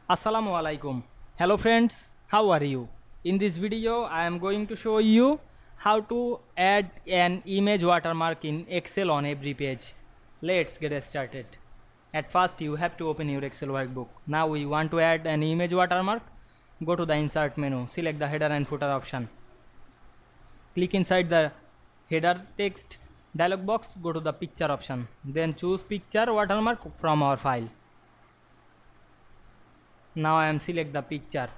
Assalamu Walaikum. Hello friends, how are you? In this video I am going to show you how to add an image watermark in Excel on every page. Let's get started. At first you have to open your Excel workbook. Now we want to add an image watermark. Go to the insert menu, select the header and footer option. Click inside the header text dialog box, go to the picture option. Then choose picture watermark from our file. Now I am select the picture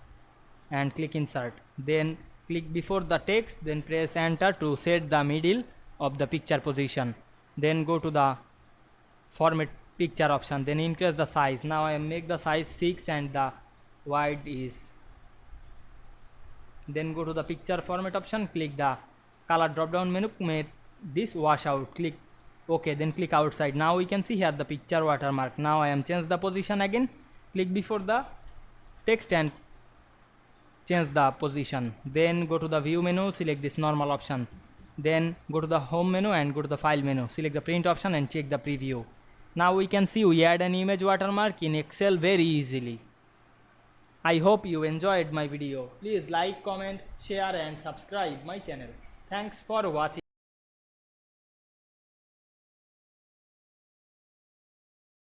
and click insert, then click before the text, then press enter to set the middle of the picture position. Then go to the format picture option, then increase the size. Now I am make the size 6 and the wide is. Then go to the picture format option, click the color drop down menu, make this wash out, click OK, then click outside. Now we can see here the picture watermark. Now I am change the position again, click before the text and change the position. Then go to the view menu, select this normal option, then go to the home menu and go to the file menu, select the print option and check the preview. Now we can see we add an image watermark in Excel very easily. I hope you enjoyed my video. Please like, comment, share and subscribe my channel. Thanks for watching.